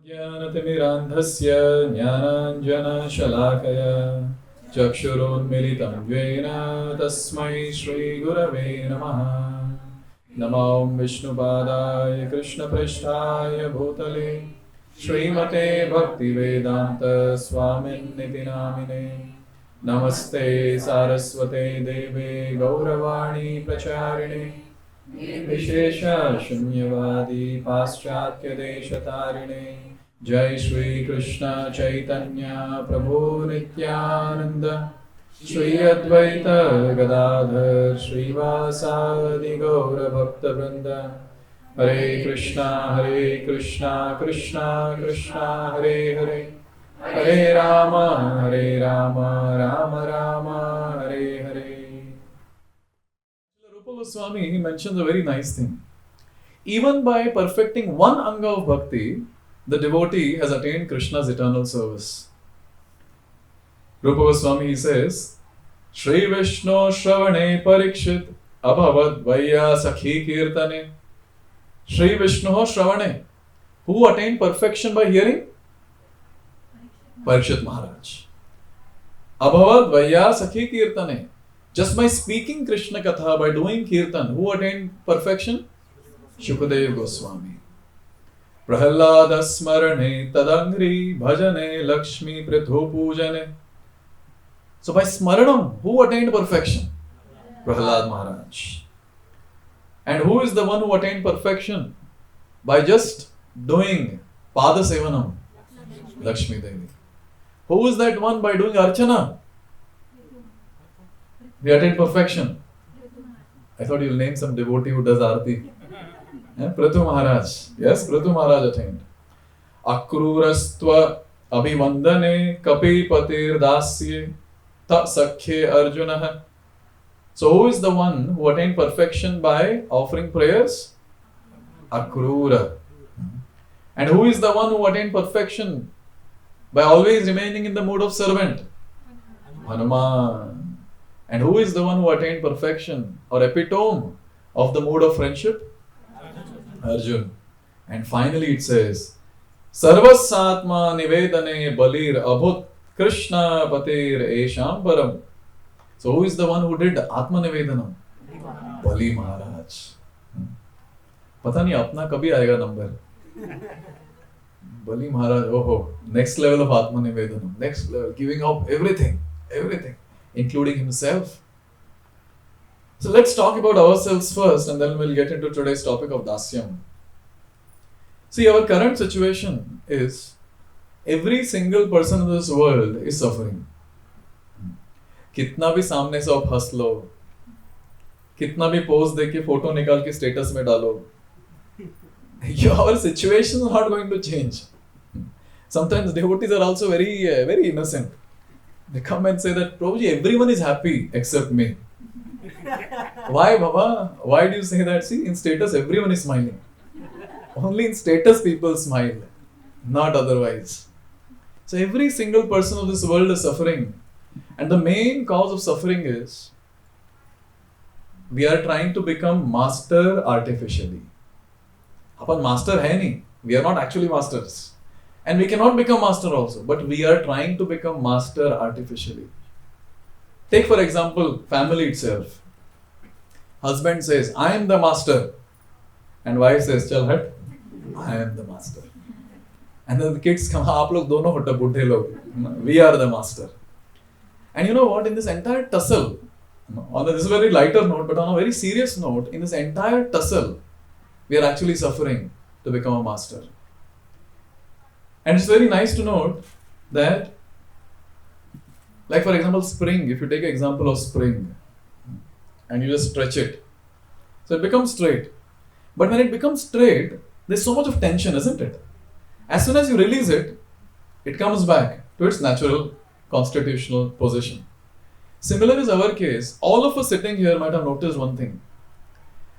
ज्ञानतिमिरान्धस्य ज्ञानाञ्जनशलाकया चक्षुरुन्मिलितं येन तस्मै श्रीगुरवे नमः। नमो विष्णुपादाय कृष्णपृष्ठाय भूतले श्रीमते भक्तिवेदान्त स्वामिन्निति नामिने। नमस्ते सारस्वते देवे गौरवाणी प्रचारिणे विशेष शून्यवादी पाश्चात्य देशतारिणे। जय श्री कृष्ण चैतन्य प्रभु नित्यानंद श्री अद्वैत गदाधर श्रीवासादि गौर भक्त वृंद। हरे कृष्णा कृष्णा कृष्णा हरे हरे, हरे Ram Ram Ram Hare Hare. Goswami, he mentions a very nice thing. Even by perfecting one anga of bhakti, the devotee has attained Krishna's eternal service. Rupa Goswami, he says, Shri Vishnu Shravane Parikshit Abhavad Vaya Sakhi Kirtane. Shri Vishnu Shravane, who attained perfection by hearing? Parikshit Maharaj. Abhavad Vaya Sakhi Kirtane. Just by speaking Krishna Katha, by doing Kirtan, who attained perfection? Shukadeva Goswami. Prahalada Smarane Tadangri Bhajane Lakshmi Prithu Pujane. So by Smaranam, who attained perfection? Prahalad Maharaj. And who is the one who attained perfection? By just doing Pada Sevanam? Lakshmi Devi. Who is that one by doing Archana? We attained perfection. I thought you'll name some devotee who does Arati. Prithu Maharaj. Yes, Prithu Maharaj attained. Akrurastva abhivandane kapi patir dasye ta sakhye arjunah. So who is the one who attained perfection by offering prayers? Akrura. And who is the one who attained perfection by always remaining in the mood of servant? Hanuman. And who is the one who attained perfection or epitome of the mood of friendship? Arjun. And finally it says, Sarvasatma nivedane balir abhut Krishna patir esham param. So who is the one who did Atma Nivedanam? Bali Maharaj. Pata nahi apna kabhi aayega number. Bali Maharaj, oh, next level of Atma Nivedanam. Next level, giving up everything, including himself. So let's talk about ourselves first and then we'll get into today's topic of Dasyam. See, our current situation is every single person in this world is suffering. कितना भी सामने से आप हंस लो, कितना भी pose दे के photo निकाल के स्टेटस में डालो, your situation is not going to change. Sometimes devotees are also very innocent. They come and say that, Prabhuji, everyone is happy except me. Why, Baba? Why do you say that? See, in status, everyone is smiling. Only in status, people smile, not otherwise. So, every single person of this world is suffering. And the main cause of suffering is we are trying to become master artificially. Apan master hai nahi. We are not actually masters. And we cannot become master also, but we are trying to become master artificially. Take for example, family itself. Husband says, I am the master. And wife says, Chal hat, I am the master. And then the kids come, aap log dono hotta buddhe log. We are the master. And you know what, in this entire tussle, on this very lighter note, but on a very serious note, in this entire tussle, we are actually suffering to become a master. And it's very nice to note that, like for example, spring, if you take an example of spring and you just stretch it, so it becomes straight. But when it becomes straight, there's so much of tension, isn't it? As soon as you release it, it comes back to its natural constitutional position. Similar is our case. All of us sitting here might have noticed one thing,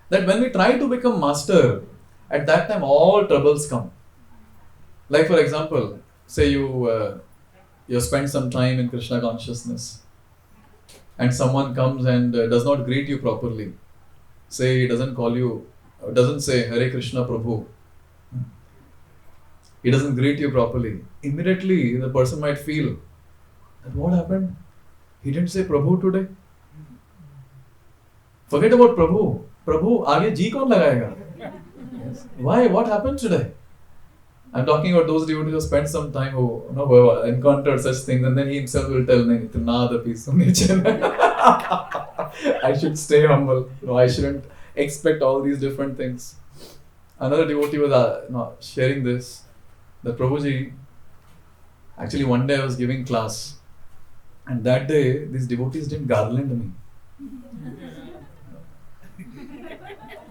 that when we try to become master, at that time all troubles come. Like for example, say you spend some time in Krishna consciousness and someone comes and does not greet you properly. Say he doesn't call you, doesn't say Hare Krishna Prabhu. he doesn't greet you properly, immediately the person might feel that what happened? He didn't say Prabhu today. Forget about Prabhu. Prabhu, आगे जी कौन लगाएगा? Yes. Why? What happened today? I'm talking about those devotees who spent some time who have encountered such things, and then he himself will tell me, the peace of nature. I should stay humble. No, I shouldn't expect all these different things. Another devotee was sharing this, that Prabhuji, actually one day I was giving class, and that day these devotees didn't garland me.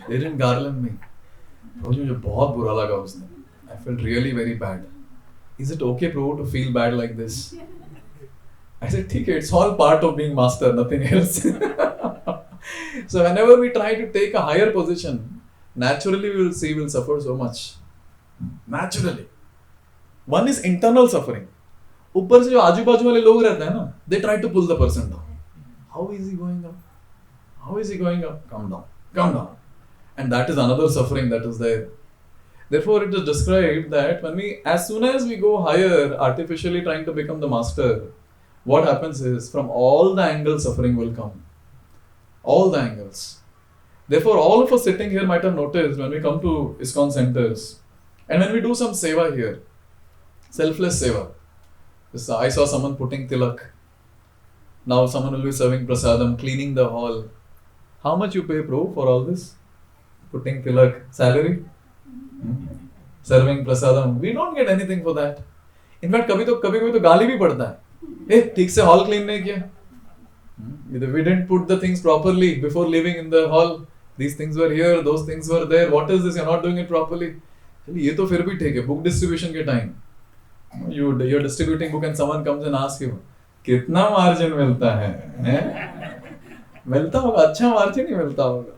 They didn't garland me. Prabhuji, मुझे बहुत बुरा लगा उस दिन. I felt really very bad. Is it okay, Prabhu, to feel bad like this? I said, okay, it's all part of being master, nothing else. So whenever we try to take a higher position, naturally we will see we'll suffer so much. Naturally. One is internal suffering. ऊपर से जो आजू बाजू वाले लोग रहते हैं ना, they try to pull the person down. How is he going up? How is he going up? Come down. Come down. And that is another suffering that is there. Therefore, it is described that as soon as we go higher, artificially trying to become the master, what happens is, from all the angles, suffering will come. All the angles. Therefore, all of us sitting here might have noticed when we come to ISKCON centers, and when we do some seva here, selfless seva. I saw someone putting tilak. Now someone will be serving prasadam, cleaning the hall. How much you pay, Prabhu, for all this? Putting tilak, salary? Serving prasadam. We don't get anything for that. In fact, कभी तो गाली भी पड़ता है. ठीक से hall clean नहीं किया. We didn't put the things properly before living in the hall. These things were here, those things were there. What is this? You're not doing it properly. ये तो फिर भी ठीक है. Book distribution के time, you're distributing book and someone comes and asks you, कितना margin मिलता है? मिलता होगा, अच्छा margin ही मिलता होगा.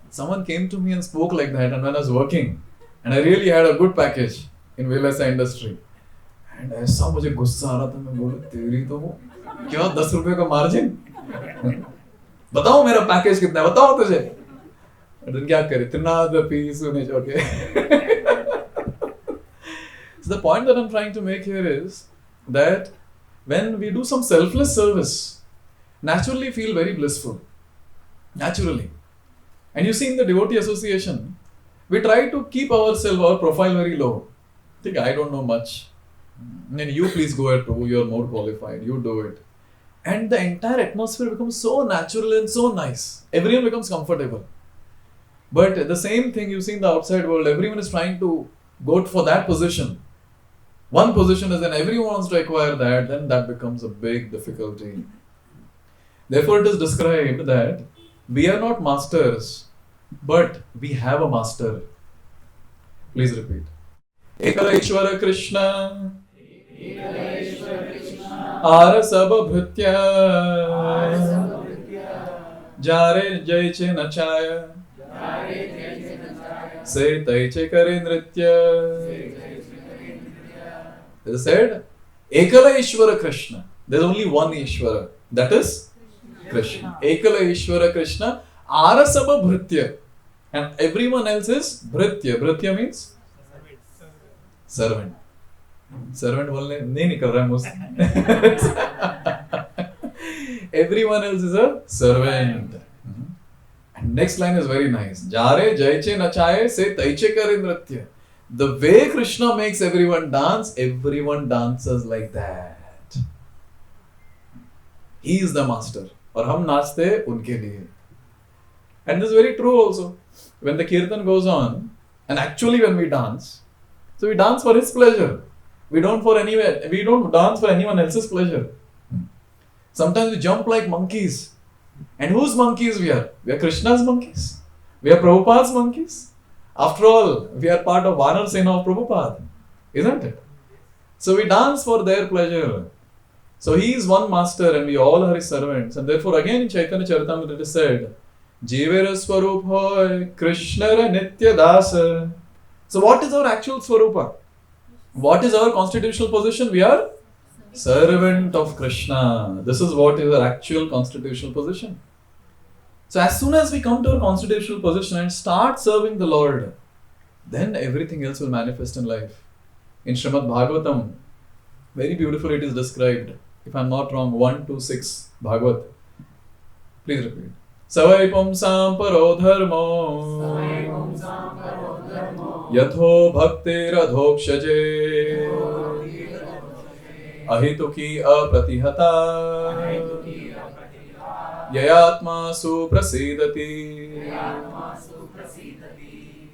Someone came to me and spoke like that, and when I was working, and I really had a good package in VLSI industry, and ऐसा मुझे गुस्सा आ रहा था, मैं बोला तेरी तो वो क्या 10 रुपए का मार्जिन, बताओ मेरा पैकेज कितना है, बताओ तुझे. और क्या करे, इतना the piece होने चाहिए. So the point that I'm trying to make here is that when we do some selfless service, naturally feel very blissful. Naturally. And you see in the devotee association, we try to keep our profile very low. I think I don't know much. And you please go ahead, Prabhu, you're more qualified, you do it. And the entire atmosphere becomes so natural and so nice. Everyone becomes comfortable. But the same thing you see in the outside world, everyone is trying to go for that position. One position is then everyone wants to acquire that, then that becomes a big difficulty. Therefore it is described that we are not masters, but we have a master. Please repeat. Ekala Ishvara Krishna Arasabha Bhritya Jare Jaiche Nachaya Se Taiche Kare Nritya. They said, Ekala Ishvara Krishna. There's only one Ishvara. That is Krishna. Ekala Ishvara Krishna Arasabha Bhritya. And everyone else is Bhritya. Bhritya means? Servant. Servant बोलने नहीं निकल रहा है मुझसे. Everyone else is a servant. And next line is very nice. Jare jaiche nachaye se taiche kare nritya. The way Krishna makes everyone dance, everyone dances like that. He is the master. और हम नाचते हैं उनके लिए. And this is very true also. When the kirtan goes on, and actually when we dance, so we dance for his pleasure. We don't dance for anyone else's pleasure. Sometimes we jump like monkeys. And whose monkeys we are? We are Krishna's monkeys. We are Prabhupada's monkeys. After all, we are part of Vanar Sena of Prabhupada. Isn't it? So we dance for their pleasure. So he is one master and we all are his servants. And therefore again in Chaitanya Charitamrita it is said, Jivera Swarup hoy, Krishna Nitya Dasa. So what is our actual Swarupa? What is our constitutional position? We are servant of Krishna. This is what is our actual constitutional position. So as soon as we come to our constitutional position and start serving the Lord, then everything else will manifest in life. In Srimad Bhagavatam, very beautifully it is described. If I am not wrong, 1-6 Bhagavat. Please repeat. Savai pumsam paro dharmo yatho bhaktir adhokshaje ahituki apratihata yayatma suprasidati.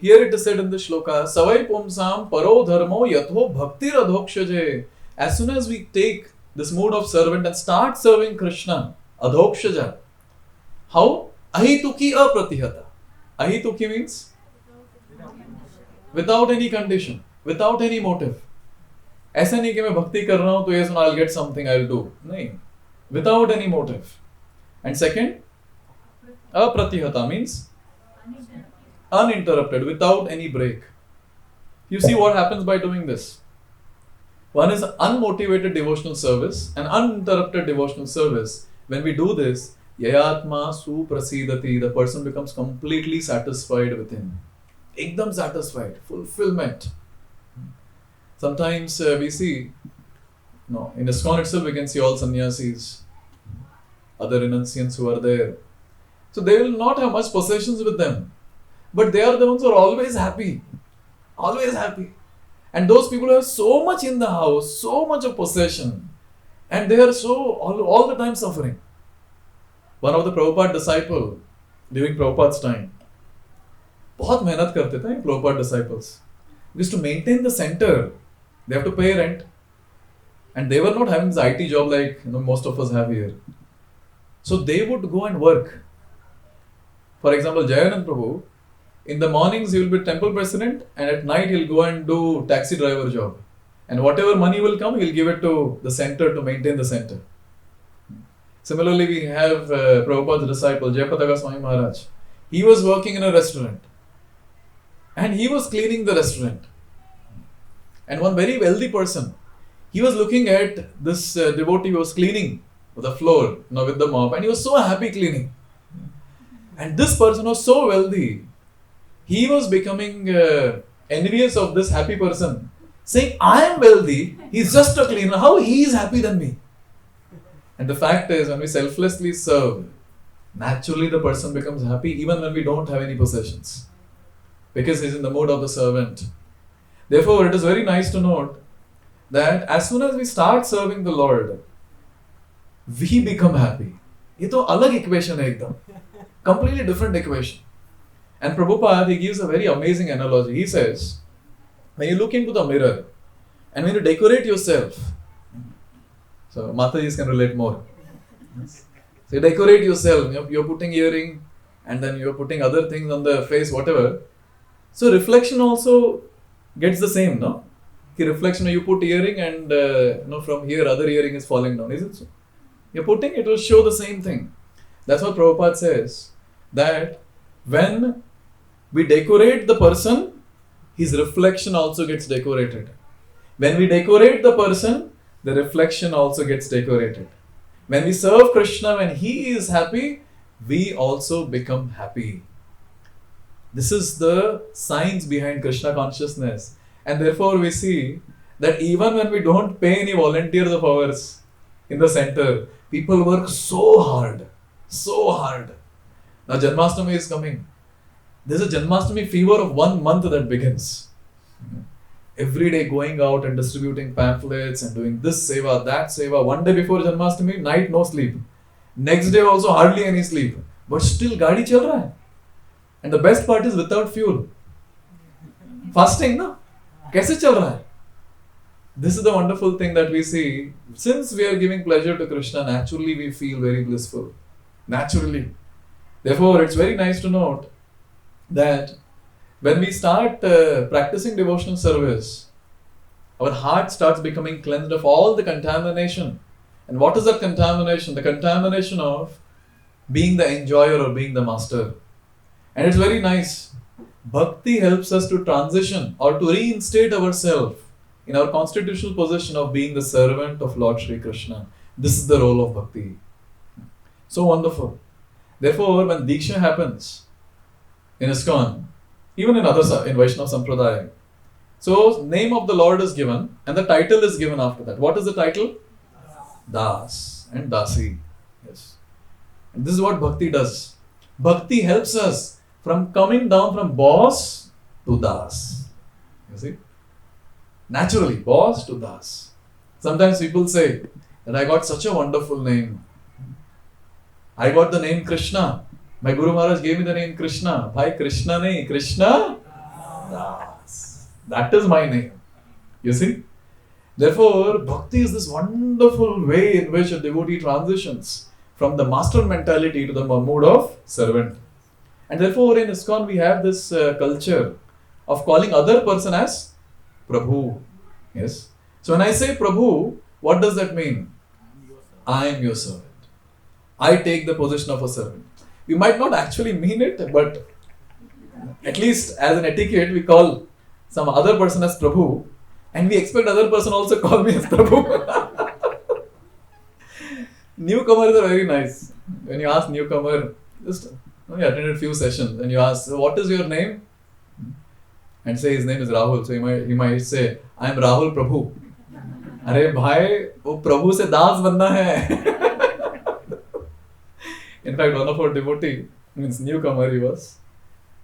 Here it is said in the shloka, Savai pumsam paro dharmo yatho bhaktir adhokshaje. As soon as we take this mood of servant and start serving Krishna, adhokshaja. How? Ahituki apratihata. Ahituki means without any condition, without any motive. ऐसा नहीं कि मैं भक्ति कर रहा हूं तो yes, I'll get something, I'll do. नहीं. Without any motive. And second, apratihata means uninterrupted, without any break. You see what happens by doing this. One is unmotivated devotional service and uninterrupted devotional service. When we do this, yayatma suprasidati, the person becomes completely satisfied within. Ekdam satisfied, fulfillment. Sometimes we see, in ISKCON itself we can see all sannyasis, other renunciants who are there. So they will not have much possessions with them. But they are the ones who are always happy. Always happy. And those people have so much in the house, so much of possession. And they are so all the time suffering. One of the Prabhupada disciple during Prabhupada's time, बहुत मेहनत करते थे Prabhupada disciples. Because to maintain the center, they have to pay rent. And they were not having this IT job like most of us have here. So they would go and work. For example, Jayanand Prabhu, in the mornings he will be temple president and at night he'll go and do taxi driver job. And whatever money will come, he'll give it to the center to maintain the center. Similarly, we have Prabhupada's disciple, Jayapataka Swami Maharaj. He was working in a restaurant. And he was cleaning the restaurant. And one very wealthy person, he was looking at this devotee who was cleaning the floor with the mop. And he was so happy cleaning. And this person was so wealthy, he was becoming envious of this happy person, saying, I am wealthy, he's just a cleaner, how he is happy than me? And the fact is, when we selflessly serve, naturally the person becomes happy even when we don't have any possessions. Because he's in the mood of the servant. Therefore, it is very nice to note that as soon as we start serving the Lord, we become happy. This is another equation. Completely different equation. And Prabhupada, he gives a very amazing analogy. He says, when you look into the mirror and when you decorate yourself, so Matajis can relate more. So you decorate yourself, you're putting earring and then you're putting other things on the face, whatever. So reflection also gets the same, no? The reflection, you put earring and from here other earring is falling down, is it so? You're putting, it will show the same thing. That's what Prabhupada says, that when we decorate the person, his reflection also gets decorated. When we decorate the person, the reflection also gets decorated. When we serve Krishna, when he is happy, we also become happy. This is the science behind Krishna consciousness. And therefore we see that even when we don't pay any volunteers of ours in the center, people work so hard. So hard. Now Janmashtami is coming. There's a Janmashtami fever of 1 month that begins. Every day going out and distributing pamphlets and doing this seva, that seva. One day before Janmashtami, night no sleep. Next day also hardly any sleep. But still gaadi chal raha hai. And the best part is without fuel. Fasting, no? Kaise chal raha hai? This is the wonderful thing that we see. Since we are giving pleasure to Krishna, naturally we feel very blissful. Naturally. Therefore, it's very nice to note that when we start practicing devotional service, our heart starts becoming cleansed of all the contamination. And what is that contamination? The contamination of being the enjoyer or being the master. And it's very nice. Bhakti helps us to transition or to reinstate ourselves in our constitutional position of being the servant of Lord Shri Krishna. This is the role of Bhakti. So wonderful. Therefore, when Diksha happens in ISKCON, even in Vaishnava Sampradaya, So, name of the Lord is given and the title is given after that. What is the title? Das and Dasi. Yes. And this is what Bhakti does. Bhakti helps us from coming down from boss to Das. You see? Naturally, boss to Das. Sometimes people say that I got such a wonderful name. I got the name Krishna. My Guru Maharaj gave me the name Krishna. Bhai Krishna nahi, Krishna Das. That is my name. You see? Therefore, bhakti is this wonderful way in which a devotee transitions from the master mentality to the mood of servant. And therefore, in ISKCON, we have this culture of calling other person as Prabhu. Yes. So when I say Prabhu, what does that mean? I am your servant. I take the position of a servant. We might not actually mean it, but at least as an etiquette, we call some other person as Prabhu, and we expect other person also call me as Prabhu. Newcomers are very nice. When you ask newcomer, just attended few sessions, and you ask, so what is your name? And say his name is Rahul. So he might say, I am Rahul Prabhu. अरे भाई वो प्रभु से दास बनना है. In fact, one of our devotee, means newcomer he was,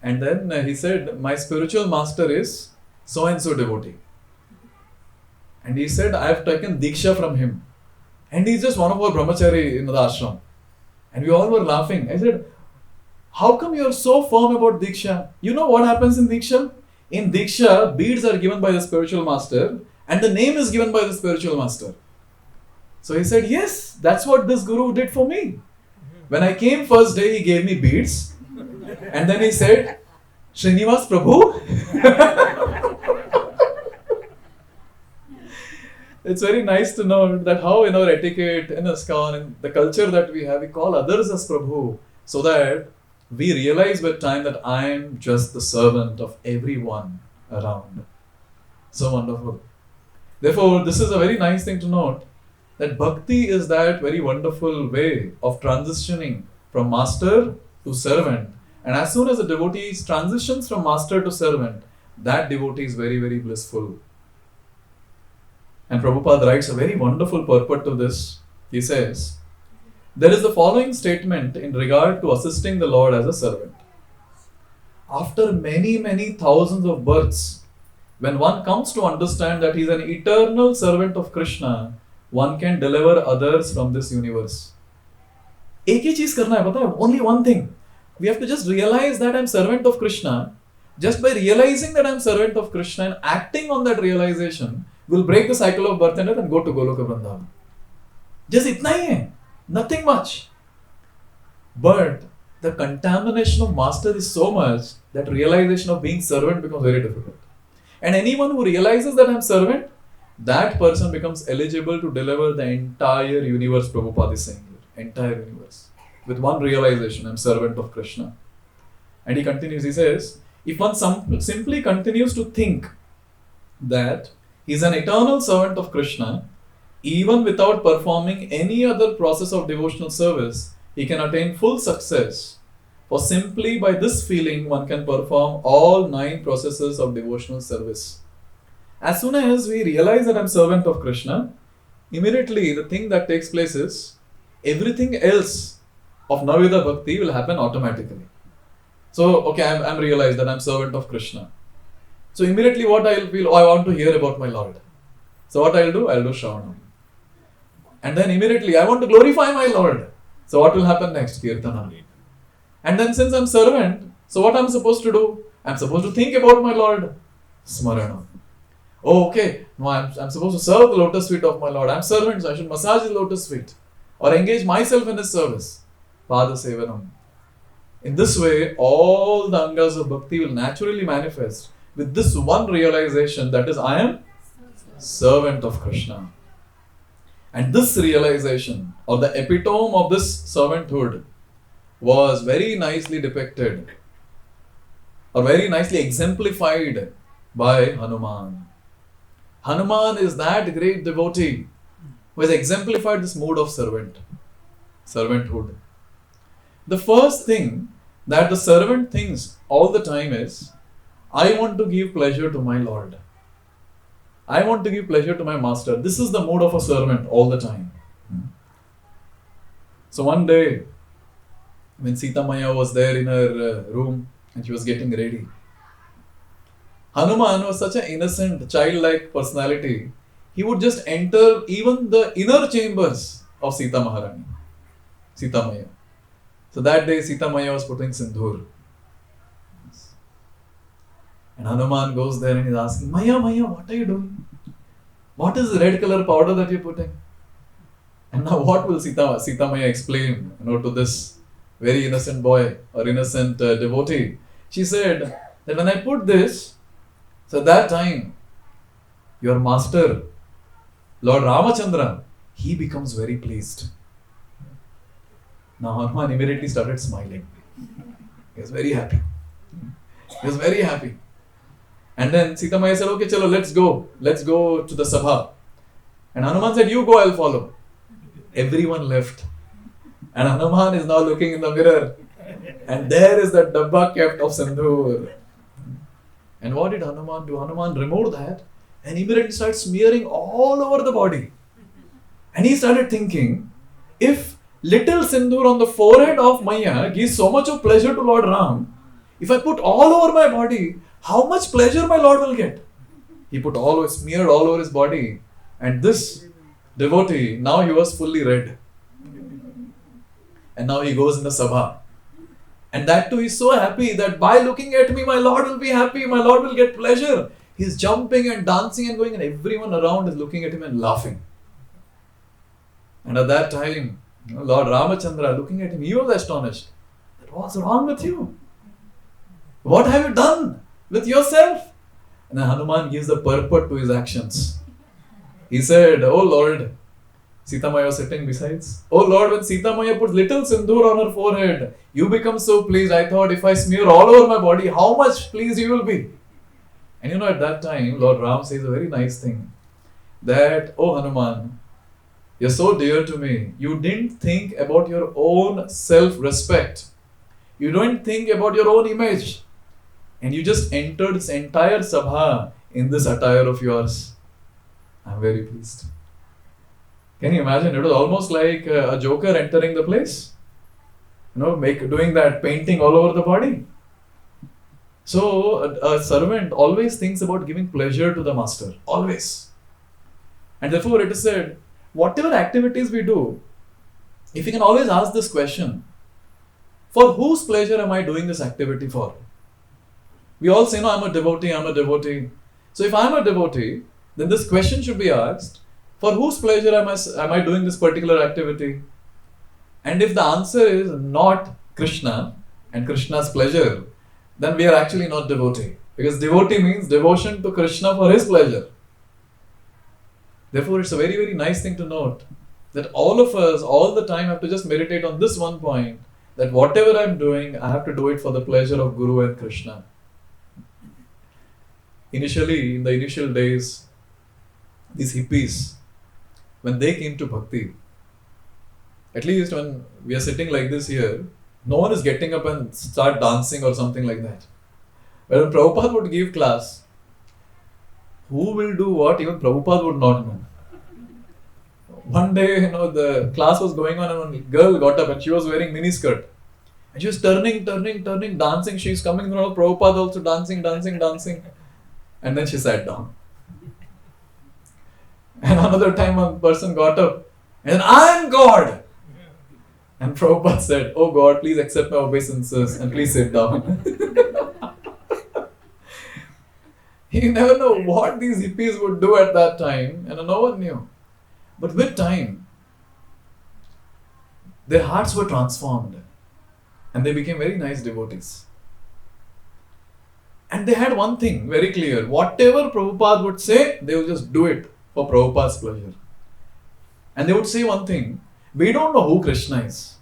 and then he said, my spiritual master is so and so devotee. And he said, I have taken Diksha from him. And he's just one of our brahmachari in the ashram. And we all were laughing. I said, how come you are so firm about Diksha? You know what happens in Diksha? In Diksha, beads are given by the spiritual master and the name is given by the spiritual master. So he said, yes, that's what this guru did for me. When I came first day, he gave me beads. And then he said, Srinivas Prabhu. It's very nice to know that how in our etiquette, in ISKCON, in the culture that we have, we call others as Prabhu, so that we realize with time that I am just the servant of everyone around. So wonderful. Therefore, this is a very nice thing to note, that bhakti is that very wonderful way of transitioning from master to servant. And as soon as a devotee transitions from master to servant, that devotee is very, very blissful. And Prabhupada writes a very wonderful purport to this. He says, there is the following statement in regard to assisting the Lord as a servant. After many, many thousands of births, when one comes to understand that he is an eternal servant of Krishna, one can deliver others from this universe. एक ही चीज करना है, पता है? Only one thing. We have to just realize that I am servant of Krishna. Just by realizing that I am servant of Krishna and acting on that realization, will break the cycle of birth and death and go to Goloka Vrindavan. Just itna hi hai. Nothing much. But the contamination of master is so much that realization of being servant becomes very difficult. And anyone who realizes that I am servant, that person becomes eligible to deliver the entire universe, Prabhupada is saying here. Entire universe. With one realization, I am servant of Krishna. And he continues, he says, if one simply continues to think that he is an eternal servant of Krishna, even without performing any other process of devotional service, he can attain full success. For simply by this feeling, one can perform all 9 processes of devotional service. As soon as we realize that I am servant of Krishna, immediately the thing that takes place is, everything else of Navida Bhakti will happen automatically. So, okay, I'm realized that I'm servant of Krishna. So immediately what I'll feel, I want to hear about my Lord. So what I'll do Shravanam. And then immediately, I want to glorify my Lord. So what will happen next? Kirtanam. And then since I'm servant, so what I'm supposed to do? I'm supposed to think about my Lord. Smaranam. Oh, okay. No, I'm supposed to serve the lotus feet of my Lord. I'm servant, so I should massage his lotus feet. Or engage myself in his service. Pada Sevanam. In this way, all the angas of bhakti will naturally manifest with this one realization, that is, I am servant of Krishna. And this realization, or the epitome of this servanthood, was very nicely depicted, or very nicely exemplified by Hanuman. Hanuman is that great devotee who has exemplified this mood of servanthood. The first thing that the servant thinks all the time is, I want to give pleasure to my Lord. I want to give pleasure to my master. This is the mood of a servant all the time. So one day, when Sita Maya was there in her room and she was getting ready, Hanuman was such an innocent, childlike personality. He would just enter even the inner chambers of Sita Maharani, Sita Maya. So that day, Sita Maya was putting Sindhur. And Hanuman goes there and is asking, Maya, what are you doing? What is the red color powder that you're putting? And now what will Sita Maya explain, to this very innocent boy or innocent devotee? She said that when I put this, so that time, your master, Lord Ramachandra, he becomes very pleased. Now Hanuman immediately started smiling. He was very happy. He was very happy. And then Sita Maya said, okay, chalo, let's go. Let's go to the sabha. And Hanuman said, you go, I'll follow. Everyone left. And Hanuman is now looking in the mirror. And there is that dabba kept of Sindhur. And what did Hanuman do? Hanuman removed that and immediately started smearing all over the body. And he started thinking, if little Sindhur on the forehead of Maya gives so much of pleasure to Lord Ram, if I put all over my body, how much pleasure my Lord will get? He smeared all over his body. And this devotee, now he was fully red. And now he goes in the sabha. And that too, he's so happy that by looking at me, my Lord will be happy, my Lord will get pleasure. He's jumping and dancing and going, and everyone around is looking at him and laughing. And at that time, Lord Ramachandra, looking at him, he was astonished. What's wrong with you? What have you done with yourself? And then Hanuman gives the purport to his actions. He said, oh Lord, Sita Maya was sitting besides. Oh Lord, when Sita Maya puts little Sindhur on her forehead, you become so pleased. I thought if I smear all over my body, how much pleased you will be. And at that time, Lord Ram says a very nice thing. That, oh Hanuman, you're so dear to me. You didn't think about your own self-respect. You don't think about your own image. And you just entered this entire sabha in this attire of yours. I'm very pleased. Can you imagine? It was almost like a joker entering the place. Doing that painting all over the body. So a servant always thinks about giving pleasure to the master. Always. And therefore it is said, whatever activities we do, if you can always ask this question, for whose pleasure am I doing this activity for? We all say, no, I'm a devotee. So if I'm a devotee, then this question should be asked, for whose pleasure am I doing this particular activity? And if the answer is not Krishna and Krishna's pleasure, then we are actually not devotee. Because devotee means devotion to Krishna for his pleasure. Therefore, it's a very, very nice thing to note that all of us, all the time, have to just meditate on this one point, that whatever I'm doing, I have to do it for the pleasure of Guru and Krishna. Initially, in the initial days, these hippies, when they came to bhakti, at least when we are sitting like this here, no one is getting up and start dancing or something like that. But when Prabhupada would give class, who will do what, even Prabhupada would not know. One day, the class was going on and one girl got up and she was wearing miniskirt. And she was turning, dancing. She's coming in front of Prabhupada also dancing. And then she sat down. And another time one person got up and I'm God. And Prabhupada said, oh God, please accept my obeisances and please sit down. You never know what these hippies would do at that time, and no one knew. But with time, their hearts were transformed and they became very nice devotees. And they had one thing very clear, whatever Prabhupada would say, they would just do it for Prabhupada's pleasure. And they would say one thing, we don't know who Krishna is,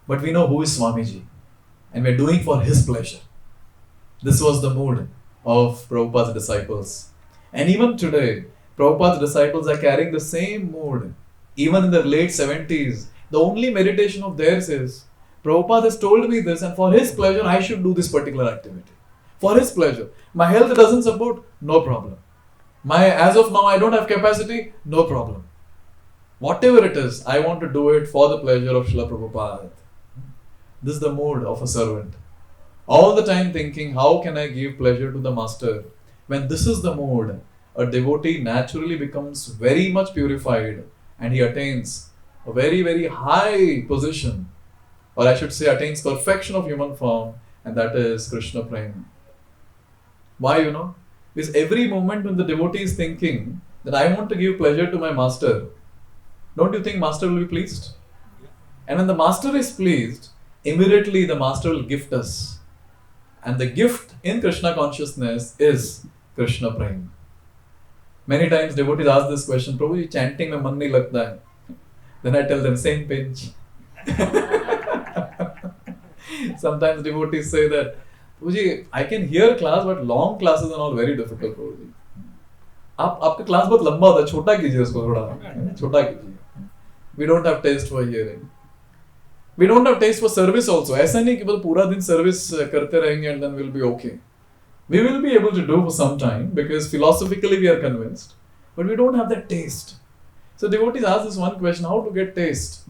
but we know who is Swamiji, and we're doing for his pleasure. This was the mood of Prabhupada's disciples. And even today, Prabhupada's disciples are carrying the same mood. Even in their late 70s, the only meditation of theirs is, Prabhupada has told me this and for his pleasure, I should do this particular activity. For his pleasure. My health doesn't support, no problem. As of now, I don't have capacity, no problem. Whatever it is, I want to do it for the pleasure of Srila Prabhupada. This is the mood of a servant. All the time thinking, how can I give pleasure to the master? When this is the mood, a devotee naturally becomes very much purified and he attains a very, very high position, or I should say attains perfection of human form, and that is Krishna Prema. Why, Because every moment when the devotee is thinking that I want to give pleasure to my master, don't you think master will be pleased? And when the master is pleased, immediately the master will gift us. And the gift in Krishna consciousness is Krishna Prema. Many times devotees ask this question, Prabhuji, chanting mein man nahi lagta hai. Then I tell them, same pinch. Sometimes devotees say that, Prabhuji, I can hear class, but long classes are all very difficult, Prabhuji. आपका class बहुत लंबा होता है, छोटा कीजिए उसको थोड़ा, छोटा कीजिए. We don't have taste for hearing. We don't have taste for service also. ऐसा नहीं कि बस पूरा दिन service करते रहेंगे and then we'll be okay. We will be able to do for some time because philosophically we are convinced, but we don't have that taste. So devotees ask this one question, how to get taste?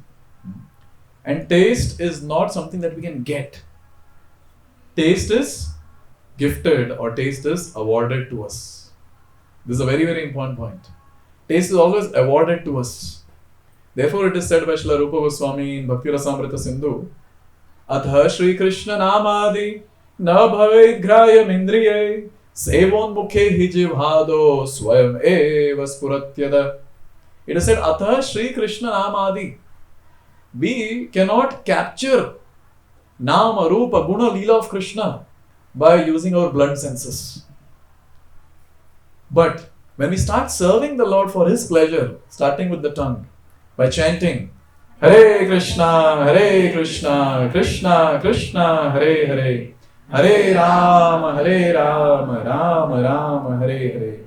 And taste is not something that we can get. Taste is gifted or taste is awarded to us. This is a very, very important point. Taste is always awarded to us. Therefore it is said by Srila Rupa Goswami in Bhakti Rasamrita Sindhu, Atha Shri Krishna Namadi Na Bhavet Grayam Indriye Sevon Mukhe Hijivhado Swayam Eva Spuratyada. It is said, Atha Shri Krishna Namadi. We cannot capture Nama, Rupa, Guna, Leela of Krishna by using our blood senses. But when we start serving the Lord for His pleasure, starting with the tongue, by chanting Hare Krishna, Krishna Krishna, Hare Hare, Hare Rama, Rama Rama, Hare Hare.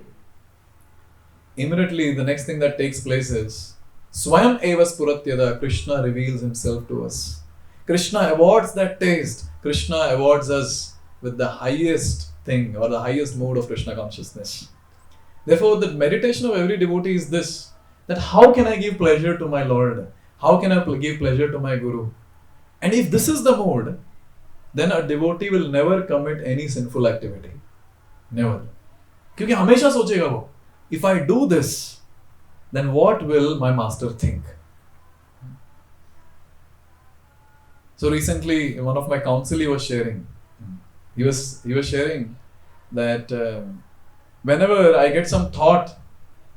Immediately the next thing that takes place is Swayam Eva Spuratyada, Krishna reveals himself to us. Krishna awards that taste. Krishna awards us with the highest thing or the highest mode of Krishna consciousness. Therefore, the meditation of every devotee is this, that how can I give pleasure to my Lord? How can I give pleasure to my Guru? And if this is the mode, then a devotee will never commit any sinful activity. Never. क्योंकि हमेशा सोचेगा वो, if I do this, then what will my master think? So recently, one of my counsel was sharing. He was sharing that whenever I get some thought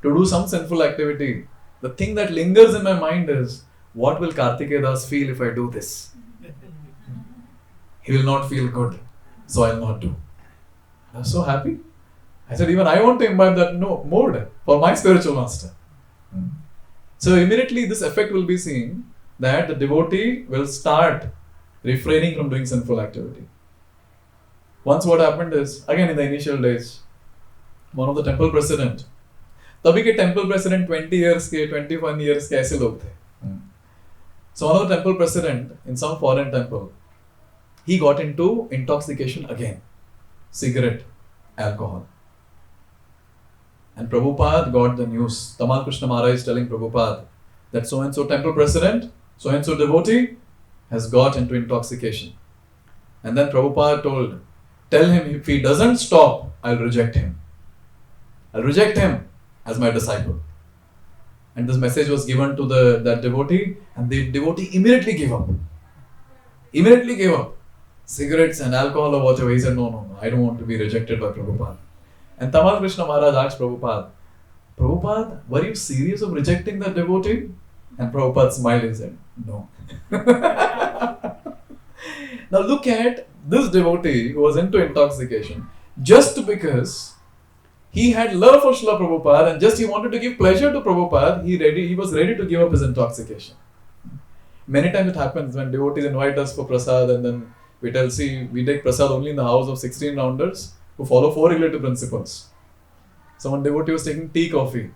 to do some sinful activity, the thing that lingers in my mind is, what will Kartikeya feel if I do this? He will not feel good, so I will not do. I was so happy. I said, even I want to imbibe that mode for my spiritual master. So immediately this effect will be seen that the devotee will start refraining from doing sinful activity. Once what happened is, again in the initial days, one of the temple president, तभी के temple president 20 years के 21 years के ऐसे लोग थे. So one of the temple president in some foreign temple, he got into intoxication again, cigarette, alcohol. And Prabhupada got the news. Tamal Krishna Maharaj is telling Prabhupada that so and so temple president, so and so devotee has got into intoxication. And then Prabhupada told, tell him if he doesn't stop, I'll reject him. I'll reject him as my disciple. And this message was given to that devotee, and the devotee immediately gave up. Immediately gave up. Cigarettes and alcohol or whatever. He said, no, I don't want to be rejected by Prabhupada. And Tamal Krishna Maharaj asked Prabhupada, were you serious of rejecting that devotee? And Prabhupada smiled and said, no. Now look at this devotee who was into intoxication. Just because he had love for Srila Prabhupada and just he wanted to give pleasure to Prabhupada, he was ready to give up his intoxication. Many times it happens when devotees invite us for prasad and then we tell, see, we take prasad only in the house of 16 rounders who follow 4 relative principles. So one devotee was taking tea, coffee.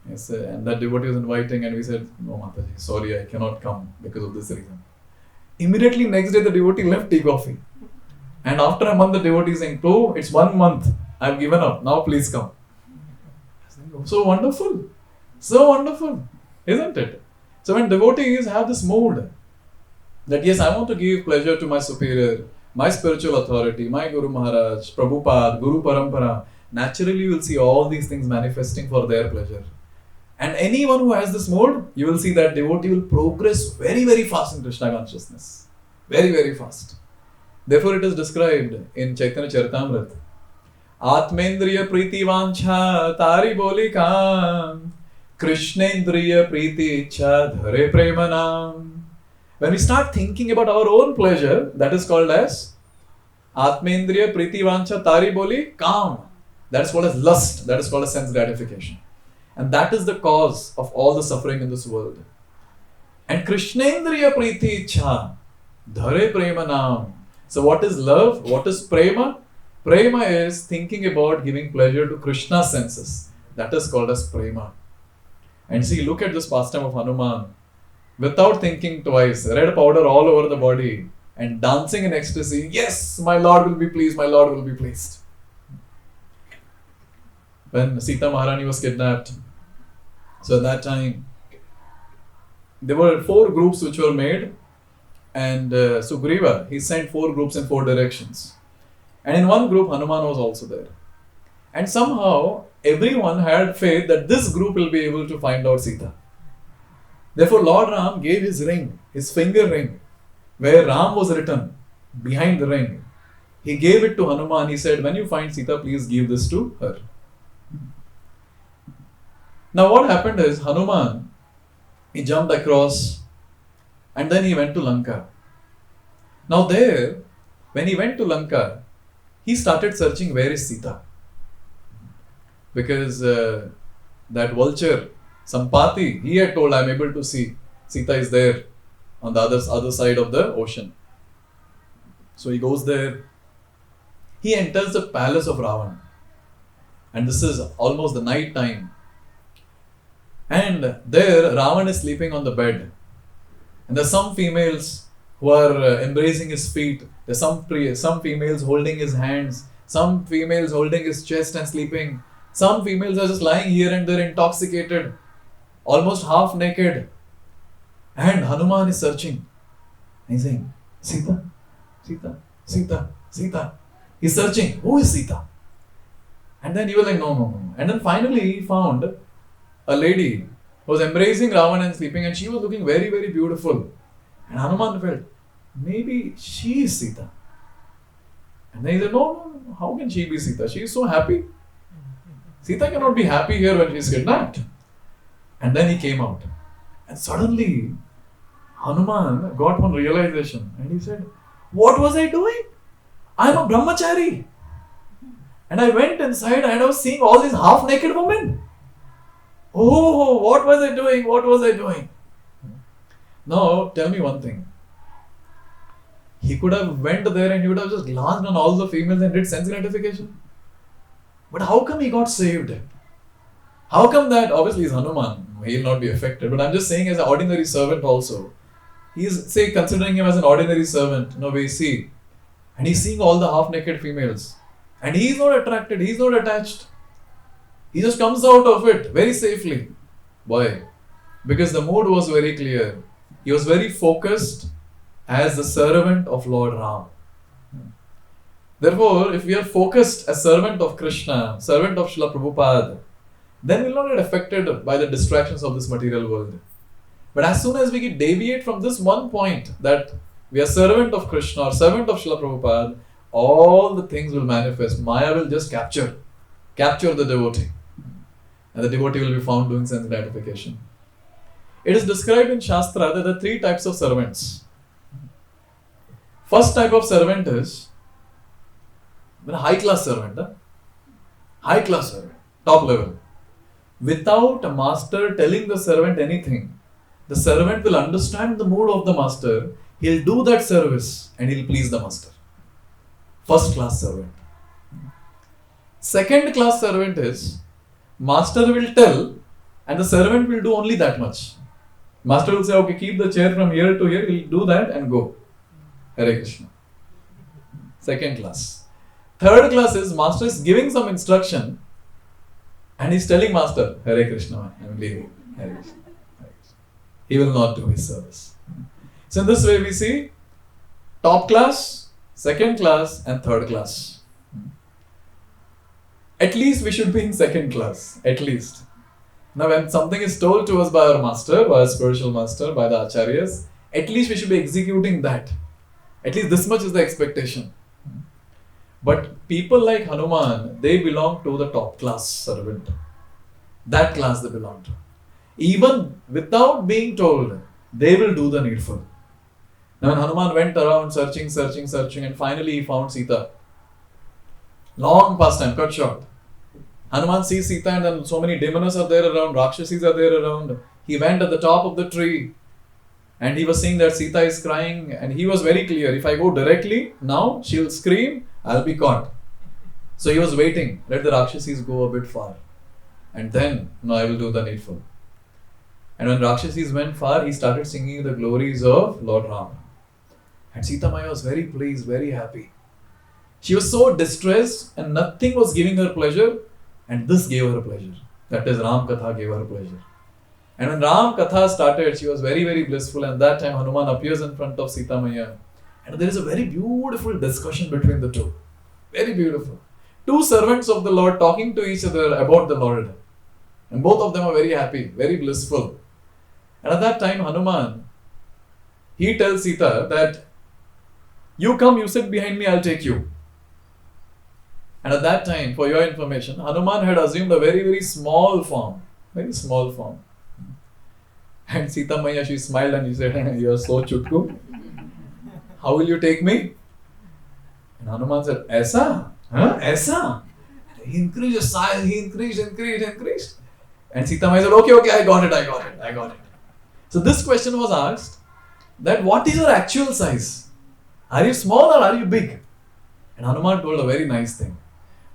Yes, and that devotee was inviting and we said, no Mataji, sorry, I cannot come because of this reason. Immediately next day the devotee left tea, coffee. And after a month the devotee is saying, oh, it's 1 month. I've given up. Now please come. So wonderful. So wonderful. Isn't it? So when devotees have this mood that yes, I want to give pleasure to my superior, my spiritual authority, my Guru Maharaj, Prabhupada, Guru Parampara, naturally you will see all these things manifesting for their pleasure. And anyone who has this mode, you will see that devotee will progress very, very fast in Krishna consciousness. Very, very fast. Therefore it is described in Chaitanya Charitamrita. Atmendriya Priti Vancha Tari Boli Kam Krishnendriya Priti Ichha Dhare Premanam. When we start thinking about our own pleasure, that is called as Atmendriya Priti Vancha Tari Boli Kam. That is called as lust. That is called as sense gratification. And that is the cause of all the suffering in this world. And Krishnendriya Priti Ichha Dhare Premanam. So what is love? What is prema? Prema is thinking about giving pleasure to Krishna's senses. That is called as prema. And see, look at this pastime of Hanuman. Without thinking twice, red powder all over the body and dancing in ecstasy. Yes, my Lord will be pleased, my Lord will be pleased. When Sita Maharani was kidnapped, so at that time, there were 4 groups which were made, and Sugriva, he sent 4 groups in 4 directions. And in one group, Hanuman was also there. And somehow, everyone had faith that this group will be able to find out Sita. Therefore, Lord Ram gave his ring, his finger ring, where Ram was written behind the ring. He gave it to Hanuman. He said, when you find Sita, please give this to her. Now what happened is, Hanuman, he jumped across and then he went to Lanka. Now there, when he went to Lanka, he started searching where is Sita. Because that vulture, Sampati, he had told, I am able to see Sita is there on the other side of the ocean. So he goes there. He enters the palace of Ravan. And this is almost the night time. And there Ravan is sleeping on the bed. And there are some females who are embracing his feet. There are some females holding his hands. Some females holding his chest and sleeping. Some females are just lying here and there intoxicated, almost half naked. And Hanuman is searching. And he's saying, Sita, Sita, Sita, Sita. He's searching. Who is Sita? And then he was like, no. And then finally he found a lady who was embracing Ravan and sleeping, and she was looking very, very beautiful. And Hanuman felt, maybe she is Sita. And then he said, no, how can she be Sita? She is so happy. Sita cannot be happy here when she is kidnapped. And then he came out. And suddenly, Hanuman got one realization. And he said, what was I doing? I am a brahmachari. And I went inside and I was seeing all these half-naked women. Oh, what was I doing? What was I doing? Now, tell me one thing. He could have went there and he would have just glanced on all the females and did sense gratification. But how come he got saved? How come that? Obviously, he's Hanuman. He will not be affected. But I'm just saying, as an ordinary servant also. He's, say, considering him as an ordinary servant. No, we see. And he's seeing all the half-naked females. And he's not attracted. He's not attached. He just comes out of it very safely. Why? Because the mood was very clear. He was very focused as the servant of Lord Ram. Therefore, if we are focused as servant of Krishna, servant of Srila Prabhupada, then we will not get affected by the distractions of this material world. But as soon as we deviate from this one point, that we are servant of Krishna or servant of Srila Prabhupada, all the things will manifest. Maya will just capture the devotee. And the devotee will be found doing sense gratification. It is described in Shastra that there are 3 types of servants. First type of servant is a high-class servant. High-class servant, top level. Without a master telling the servant anything, the servant will understand the mood of the master. He'll do that service and he'll please the master. First class servant. Second class servant is, master will tell and the servant will do only that much. Master will say, okay, keep the chair from here to here, he'll do that and go. Hare Krishna. Second class. Third class is, master is giving some instruction And he's telling Master, Hare Krishna, I'm leaving. Hare Krishna. Hare Krishna. He will not do his service. So in this way we see top class, second class and third class. At least we should be in second class, at least. Now when something is told to us by our master, by our spiritual master, by the acharyas, at least we should be executing that. At least this much is the expectation. But people like Hanuman, they belong to the top class servant. That class they belong to. Even without being told, they will do the needful. Now when Hanuman went around searching and finally he found Sita. Long past time, cut short. Hanuman sees Sita and then so many demonas are there around, Rakshasis are there around. He went at the top of the tree and he was seeing that Sita is crying and he was very clear, if I go directly now, she'll scream, I'll be caught. So he was waiting, let the Rakshasis go a bit far and then I will do the needful. And when Rakshasis went far, he started singing the glories of Lord Ram. And Sita Maya was very pleased, very happy. She was so distressed and nothing was giving her pleasure. And this gave her pleasure. That is, Ram Katha gave her pleasure. And when Ram Katha started, she was very, very blissful. And that time Hanuman appears in front of Sita Maya. And there is a very beautiful discussion between the two. Very beautiful. Two servants of the Lord talking to each other about the Lord. And both of them are very happy, very blissful. And at that time Hanuman, he tells Sita that, you come, you sit behind me, I'll take you. And at that time, for your information, Hanuman had assumed a very, very small form. Very small form. And Sita Maya, she smiled and she said, you are so chutku. How will you take me? And Hanuman said, Aisa? Huh? Aisa? He increased his size, he increased. And Sita Maya said, okay, I got it. So this question was asked, that what is your actual size? Are you small or are you big? And Hanuman told a very nice thing.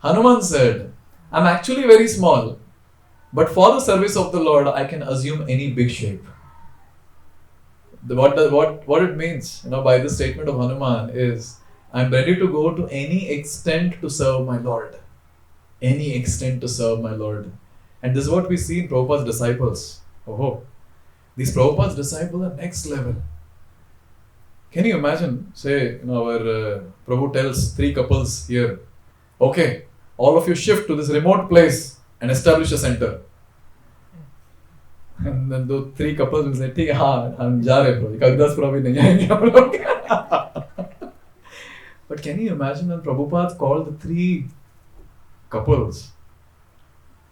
Hanuman said, I'm actually very small, but for the service of the Lord, I can assume any big shape. What it means, by this statement of Hanuman is, I'm ready to go to any extent to serve my Lord. Any extent to serve my Lord. And this is what we see in Prabhupada's disciples. These Prabhupada's disciples are next level. Can you imagine, say, our Prabhu tells 3 couples here, okay, all of you shift to this remote place and establish a center. And then those 3 couples will say, ठीक है, हाँ, हम जा रहे Prabhu, Kaggadaspura भी नहीं आएंगे हम लोग. But can you imagine when Prabhupada called the 3 couples?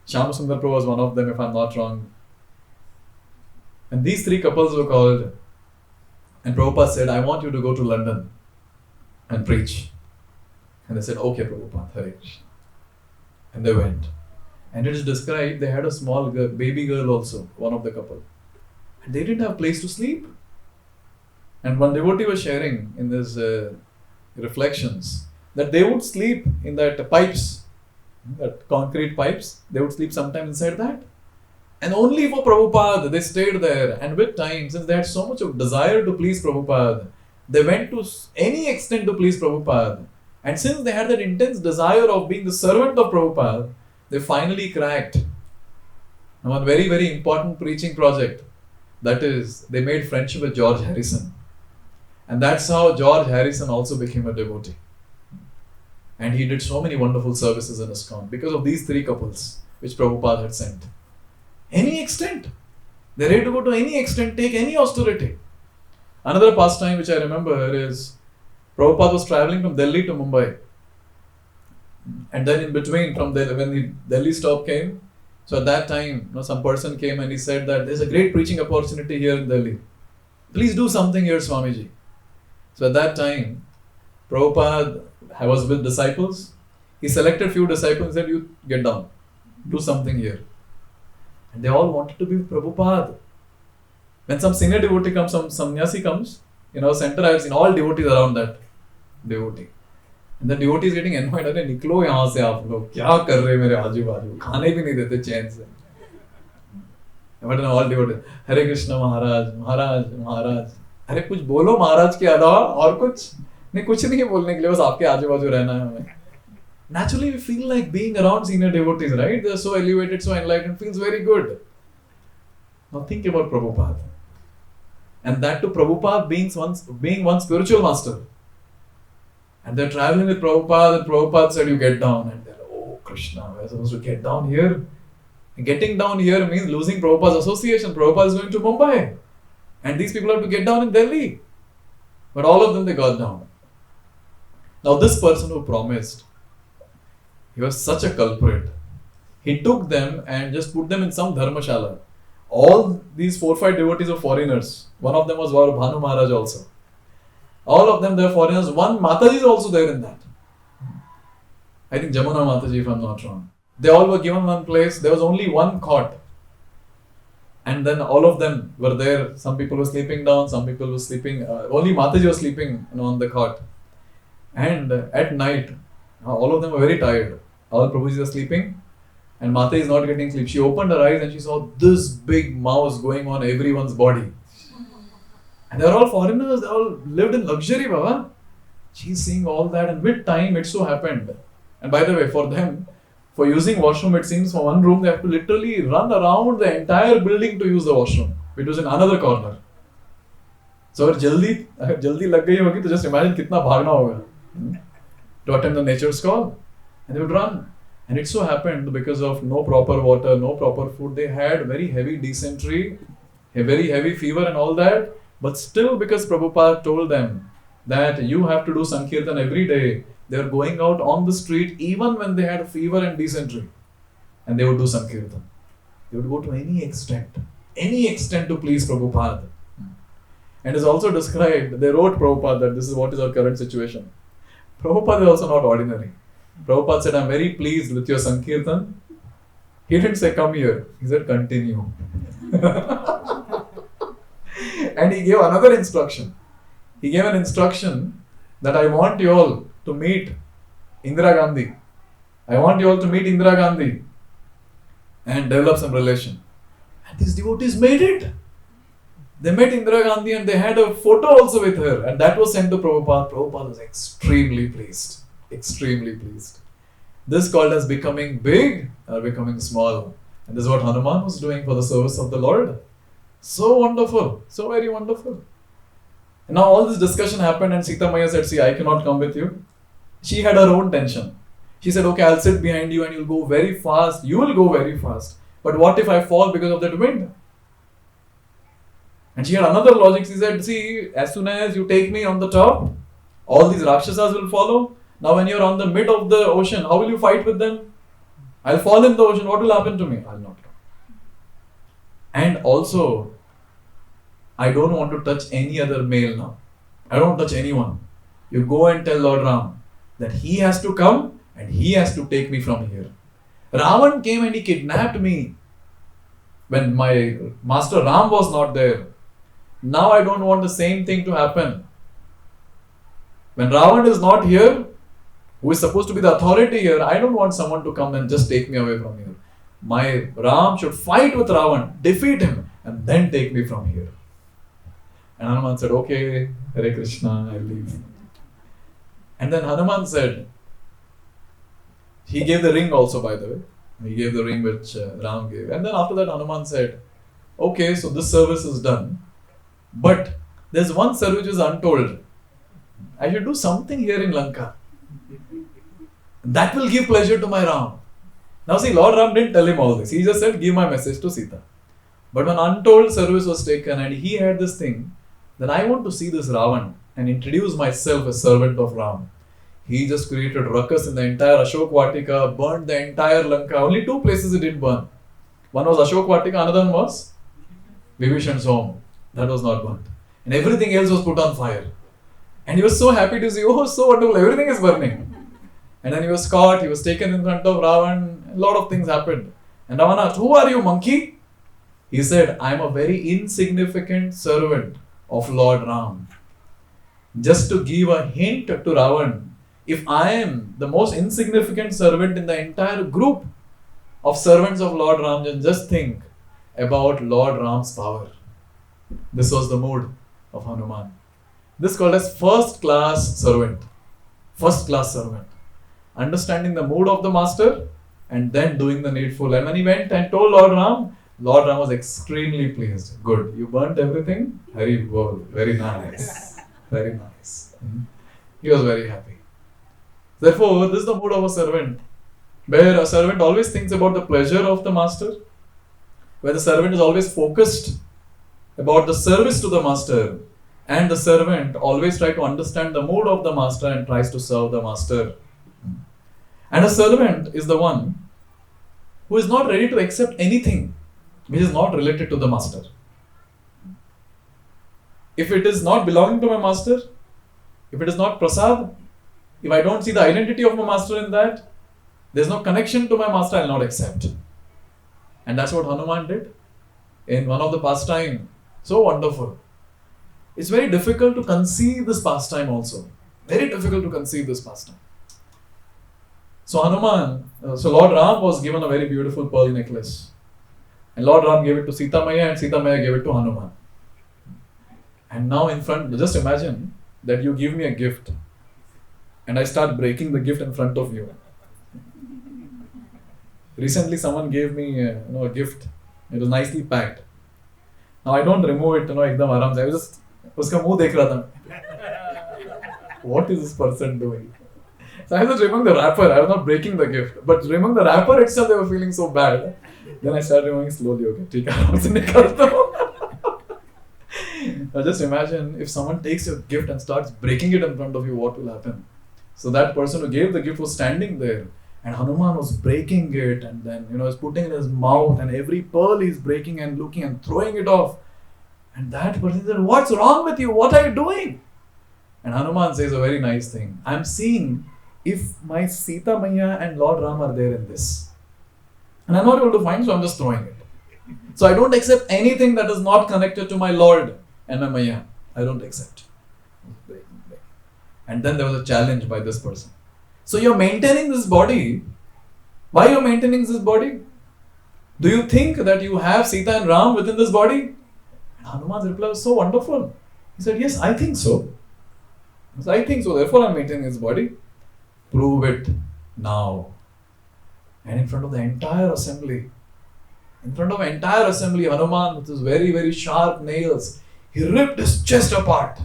Shyamasundar Prabhu was one of them, if I'm not wrong. And these 3 couples were called. And Prabhupada said, I want you to go to London and preach. And they said, okay, Prabhupada, Hare Krishna. And they went. And it is described, they had a small girl, baby girl also, one of the couple. And they didn't have place to sleep. And one devotee was sharing in his reflections that they would sleep in that pipes, that concrete pipes. They would sleep sometime inside that. And only for Prabhupada, they stayed there. And with time, since they had so much of desire to please Prabhupada, they went to any extent to please Prabhupada. And since they had that intense desire of being the servant of Prabhupada, they finally cracked one very, very important preaching project. That is, they made friendship with George Harrison. And that's how George Harrison also became a devotee. And he did so many wonderful services in ISKCON because of these 3 couples which Prabhupada had sent. Any extent. They're ready to go to any extent, take any austerity. Another pastime which I remember is Prabhupada was traveling from Delhi to Mumbai. And then in between, from Delhi, when the Delhi stop came, so at that time, some person came and he said that there's a great preaching opportunity here in Delhi. Please do something here, Swamiji. So at that time, Prabhupada was with disciples. He selected few disciples and said, you get down, do something here. And they all wanted to be with Prabhupada. When some senior devotee comes, some sannyasi comes, center, I have seen all devotees around that devotee. And the devotee is getting annoyed. अरे निकलो यहाँ से आप लोग, क्या कर रहे मेरे आजू बाजू, खाने भी नहीं देते चैन से. But all devotees, Hare Krishna Maharaj, Maharaj, Maharaj. अरे कुछ बोलो महाराज के अलावा और कुछ नहीं, कुछ नहीं बोलने के लिए, बस आपके आजू बाजू रहना है हमें. Naturally we feel like being around senior devotees, right? They're so elevated, so enlightened, feels very good. Now think about Prabhupada. And that to Prabhupada being one spiritual master. And they're traveling with Prabhupada, and Prabhupada said, you get down. And they're, oh Krishna, we're supposed to get down here. And getting down here means losing Prabhupada's association. Prabhupada is going to Mumbai. And these people have to get down in Delhi. But all of them, they got down. Now this person who promised, he was such a culprit. He took them and just put them in some dharmashala. All these 4-5 devotees were foreigners. One of them was Bhanu Maharaj also. All of them, they were foreigners. One Mataji is also there in that. I think Jamuna Mataji, if I'm not wrong. They all were given one place. There was only one cot. And then all of them were there. Some people were sleeping down. Some people were sleeping. Only Mataji was sleeping on the cot. And at night, all of them were very tired. All Prabhuji were sleeping. And Mataji is not getting sleep. She opened her eyes and she saw this big mouse going on everyone's body. And they are all foreigners. They all lived in luxury, Baba. She's seeing all that. And with time, it so happened. And by the way, for them, for using washroom, it seems for one room, they have to literally run around the entire building to use the washroom. It was in another corner. So if jaldi lag gayi hogi, to just imagine kitna bhagna hoga to attend the nature's call. And they would run. And it so happened because of no proper water, no proper food, they had very heavy dysentery, a very heavy fever and all that. But still, because Prabhupada told them that you have to do Sankirtan every day, they were going out on the street even when they had fever and dysentery. And they would do Sankirtan. They would go to any extent to please Prabhupada. And it's also described, they wrote Prabhupada that this is what is our current situation. Prabhupada is also not ordinary. Prabhupada said, I'm very pleased with your Sankirtan. He didn't say, come here. He said, continue. And he gave another instruction. He gave an instruction that I want you all to meet Indira Gandhi. I want you all to meet Indira Gandhi and develop some relation. And these devotees made it. They met Indira Gandhi and they had a photo also with her. And that was sent to Prabhupada. Prabhupada was extremely pleased. Extremely pleased. This called as becoming big or becoming small. And this is what Hanuman was doing for the service of the Lord. So wonderful. So very wonderful. And now all this discussion happened and Sita Maya said, see, I cannot come with you. She had her own tension. She said, okay, I'll sit behind you and you'll go very fast. You will go very fast. But what if I fall because of that wind? And she had another logic. She said, see, as soon as you take me on the top, all these Rakshasas will follow. Now when you're on the mid of the ocean, how will you fight with them? I'll fall in the ocean. What will happen to me? I'll not come. And also, I don't want to touch any other male now. I don't want to touch anyone. You go and tell Lord Ram that he has to come and he has to take me from here. Ravan came and he kidnapped me when my master Ram was not there. Now I don't want the same thing to happen. When Ravan is not here, who is supposed to be the authority here, I don't want someone to come and just take me away from here. My Ram should fight with Ravan, defeat him, and then take me from here. And Hanuman said, okay, Hare Krishna, I'll leave. And then Hanuman said, he gave the ring also, by the way. He gave the ring which Ram gave. And then after that, Hanuman said, okay, so this service is done. But there's one service which is untold. I should do something here in Lanka. That will give pleasure to my Ram. Now see, Lord Ram didn't tell him all this. He just said, give my message to Sita. But when untold service was taken and he had this thing, that I want to see this Ravan and introduce myself as servant of Ram. He just created ruckus in the entire Ashok Vatika, burned the entire Lanka. Only 2 places he didn't burn. One was Ashok Vatika, another one was Vibhishan's home. That was not burnt. And everything else was put on fire. And he was so happy to see, oh, so wonderful, everything is burning. And then he was caught, he was taken in front of Ravan, a lot of things happened. And Ravan asked, who are you, monkey? He said, I am a very insignificant servant of Lord Ram. Just to give a hint to Ravan, if I am the most insignificant servant in the entire group of servants of Lord Ram, then just think about Lord Ram's power. This was the mood of Hanuman. This is called as first class servant. First class servant. understanding the mood of the master, and then doing the needful. And when he went and told Lord Ram was extremely pleased. Good, you burnt everything? Very well, very nice. Very nice. He was very happy. Therefore, this is the mood of a servant, where a servant always thinks about the pleasure of the master, where the servant is always focused about the service to the master, and the servant always tries to understand the mood of the master and tries to serve the master. And a servant is the one who is not ready to accept anything which is not related to the master. If it is not belonging to my master, if it is not prasad, if I don't see the identity of my master in that, there is no connection to my master, I will not accept. And that's what Hanuman did in one of the pastime. So wonderful. It's very difficult to conceive this pastime also. Very difficult to conceive this pastime. So Lord Ram was given a very beautiful pearl necklace. And Lord Ram gave it to Sita Maya, and Sita Maya gave it to Hanuman. And now in front, just imagine that you give me a gift and I start breaking the gift in front of you. Recently someone gave me a gift. It was nicely packed. Now I don't remove it, ekdam aram se. I was just, uska muh dekh raha tha. What is this person doing? So I was just removing the wrapper. I was not breaking the gift. But removing the wrapper itself, they were feeling so bad. Then I started removing slowly. Okay, theek hai, aram se nikalta hu. Now just imagine if someone takes your gift and starts breaking it in front of you, what will happen? So that person who gave the gift was standing there, and Hanuman was breaking it, and then was putting it in his mouth, and every pearl he's breaking and looking and throwing it off. And that person said, "What's wrong with you? What are you doing?" And Hanuman says a very nice thing. I'm seeing if my Sita Maya and Lord Ram are there in this. And I'm not able to find, so I'm just throwing it. So I don't accept anything that is not connected to my Lord and my Maya. I don't accept. And then there was a challenge by this person. So you're maintaining this body. Why you're maintaining this body? Do you think that you have Sita and Ram within this body? And Hanuman's reply was so wonderful. He said, yes, I think so. I think so. Therefore, I'm maintaining this body. Prove it now. And in front of the entire assembly, Hanuman with his very, very sharp nails, he ripped his chest apart.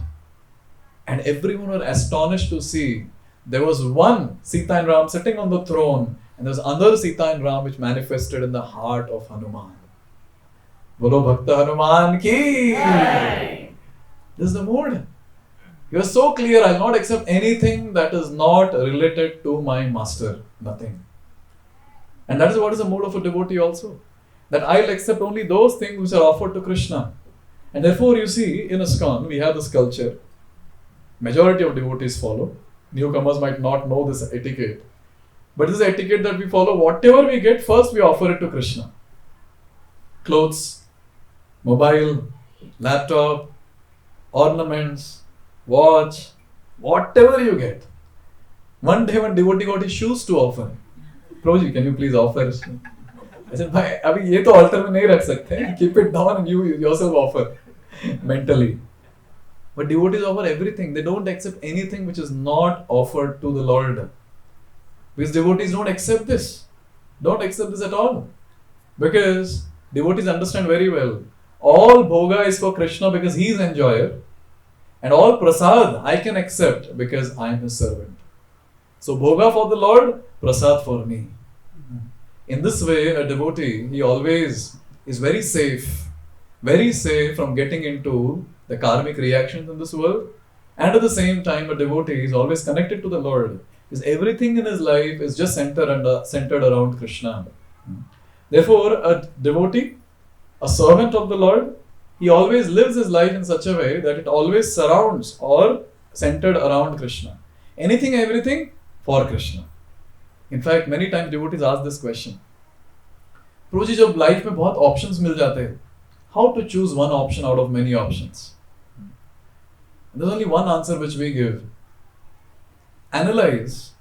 And everyone were astonished to see there was one Sita and Ram sitting on the throne, and there was another Sita and Ram which manifested in the heart of Hanuman. Bolo Bhakta Hanuman ki! Yay! This is the mood. You are so clear, I will not accept anything that is not related to my master. Nothing. And that is what is the mood of a devotee also. That I will accept only those things which are offered to Krishna. And therefore you see, in ISKCON, we have this culture. Majority of devotees follow. Newcomers might not know this etiquette. But this is etiquette that we follow. Whatever we get, first we offer it to Krishna. Clothes, mobile, laptop, ornaments, watch, whatever you get. One day one devotee got his shoes to offer. Prabhuji, can you please offer? I said, bhai, abhi ye to altar mein nahi rakh sakte. Keep it down and you yourself offer mentally. But devotees offer everything. They don't accept anything which is not offered to the Lord. Because devotees don't accept this. Don't accept this at all. Because devotees understand very well. All bhoga is for Krishna because he is enjoyer. And all prasad I can accept because I am his servant. So bhoga for the Lord, prasad for me. In this way, a devotee, he always is very safe from getting into the karmic reactions in this world. And at the same time, a devotee is always connected to the Lord. Because everything in his life is just centered around Krishna. Therefore, a devotee, a servant of the Lord, he always lives his life in such a way that it always surrounds or centered around Krishna. Anything, everything for Krishna. In fact, many times devotees ask this question. Prabhuji, जब life में बहुत options मिल जाते हैं, how to choose one option out of many options? And there's only one answer which we give. Analyze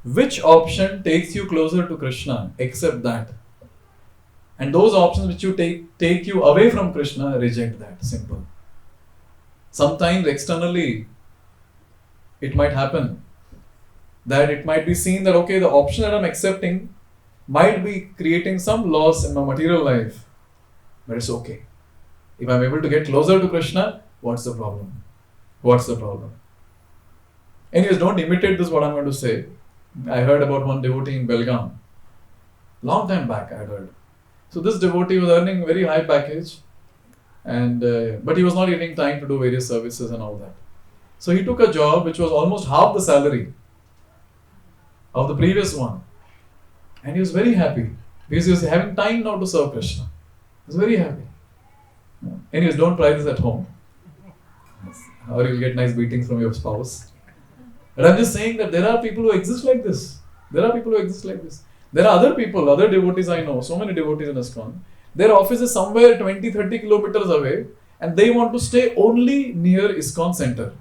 which option takes you closer to Krishna, accept that. And those options which you take you away from Krishna, reject that. Simple. Sometimes externally, it might happen that it might be seen that, okay, the option that I'm accepting might be creating some loss in my material life, but it's okay. If I'm able to get closer to Krishna, what's the problem? What's the problem? Anyways, don't imitate this, what I'm going to say. I heard about one devotee in Belgaum. Long time back, I had heard. So this devotee was earning very high package, and but he was not getting time to do various services and all that. So he took a job which was almost half the salary of the previous one. And he was very happy because he was having time now to serve Krishna. He was very happy. Anyways, don't try this at home, or you'll get nice beatings from your spouse. But I'm just saying that there are people who exist like this. There are people who exist like this. There are other people, other devotees I know, so many devotees in ISKCON. Their office is somewhere 20-30 kilometers away, and they want to stay only near ISKCON center.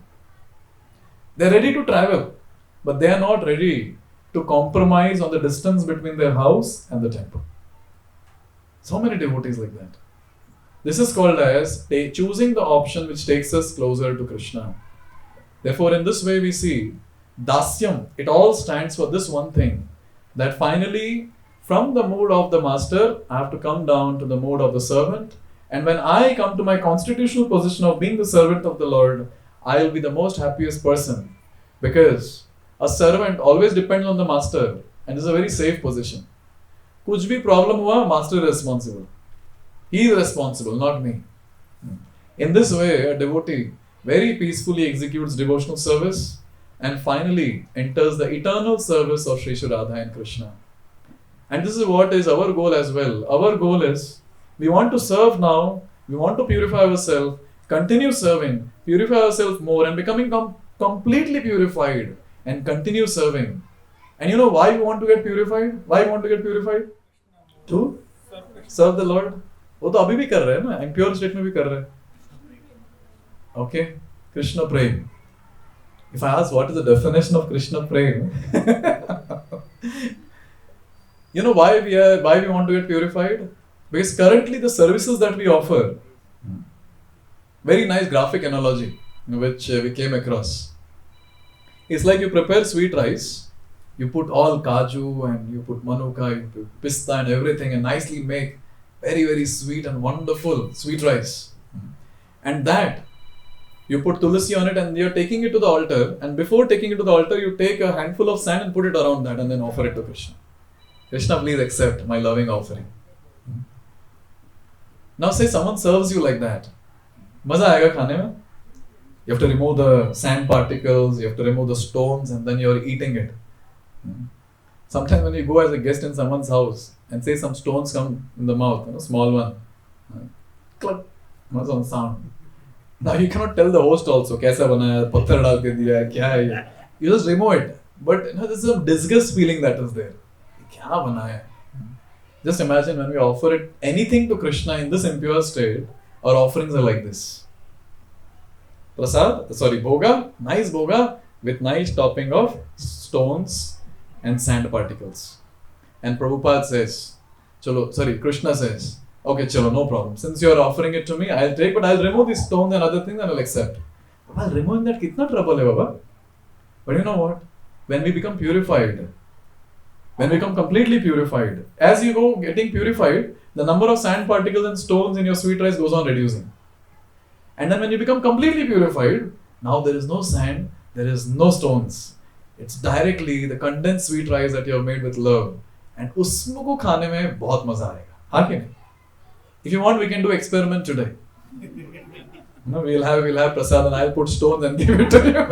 They're ready to travel, but they are not ready to compromise on the distance between their house and the temple. So many devotees like that. This is called as choosing the option which takes us closer to Krishna. Therefore, in this way we see Dasyam, it all stands for this one thing, that finally from the mood of the master, I have to come down to the mood of the servant. And when I come to my constitutional position of being the servant of the Lord, I will be the most happiest person, because a servant always depends on the master and is a very safe position. Kuch bhi problem hua, master is responsible. He is responsible, not me. In this way, a devotee very peacefully executes devotional service and finally enters the eternal service of Sri Radha and Krishna. And this is what is our goal as well. Our goal is, we want to serve now, we want to purify ourselves, continue serving, purify ourselves more and becoming completely purified and continue serving. And you know why we want to get purified? Why we want to get purified? To serve the Lord. वो तो अभी भी कर रहे हैं ना, impure state में भी कर रहे हैं. Okay, Krishna Prem. If I ask what is the definition of Krishna Prem, you know why we want to get purified? Because currently the services that we offer, very nice graphic analogy which we came across. It's like you prepare sweet rice, you put all kaju and you put manuka, you put pista and everything and nicely make very, very sweet and wonderful sweet rice. And that, you put tulsi on it and you're taking it to the altar, and before taking it to the altar, you take a handful of sand and put it around that and then offer it to Krishna. Krishna, please accept my loving offering. Now say someone serves you like that. Maza aayega khane mein? You have to remove the sand particles, you have to remove the stones, and then you're eating it. Sometimes when you go as a guest in someone's house and say some stones come in the mouth, small one, cluck, what's on sound? Now you cannot tell the host also, kaisa banaya, patthar dal ke diya, kya hai ye? You just remove it. But there's a disgust feeling that is there. Kya banaya? Just imagine when we offer it anything to Krishna in this impure state, our offerings are like this. Bhoga, nice bhoga with nice topping of stones and sand particles. And Prabhupada says, Krishna says, okay, chalo, no problem. Since you are offering it to me, I'll take, but I'll remove these stones and other things and I'll accept. While removing that, kitna trouble hai baba? But you know what? When we become purified, when we become completely purified, as you go getting purified, the number of sand particles and stones in your sweet rice goes on reducing. And then when you become completely purified, now there is no sand, there is no stones. It's directly the condensed sweet rice that you have made with love. And usme ko khane mein bahut maza aayega. Haan ki nahi? If you want, we can do experiment today. We'll have prasad and I'll put stones and give it to you.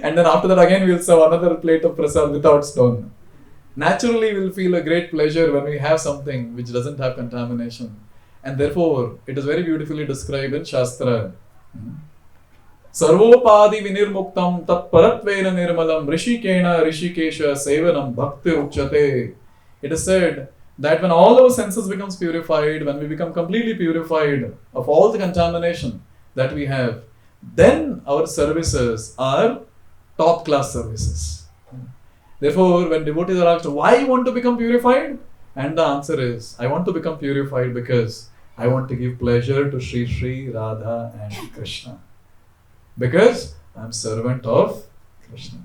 And then after that again we'll serve another plate of prasad without stone. Naturally we'll feel a great pleasure when we have something which doesn't have contamination. And therefore, it is very beautifully described in Shastra. Sarvopadi vinirmuktam tat paratvena nirmalam rishikena rishikesha sevanam bhakti uchate. It is said that when all our senses becomes purified, when we become completely purified of all the contamination that we have, then our services are top class services. Therefore, when devotees are asked, why you want to become purified? And the answer is, I want to become purified because I want to give pleasure to Sri Radha and Krishna. Because I am servant of Krishna.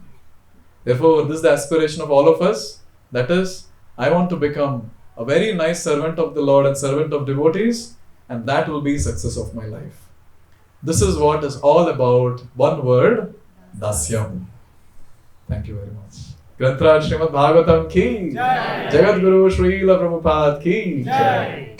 Therefore, this is the aspiration of all of us. That is, I want to become a very nice servant of the Lord and servant of devotees, and that will be success of my life. This is what is all about one word, Dasyam. Thank you very much. Grantraj Srimad Bhagavatam ki Jai. Jagat Guru Srila Prabhupada ki Jai.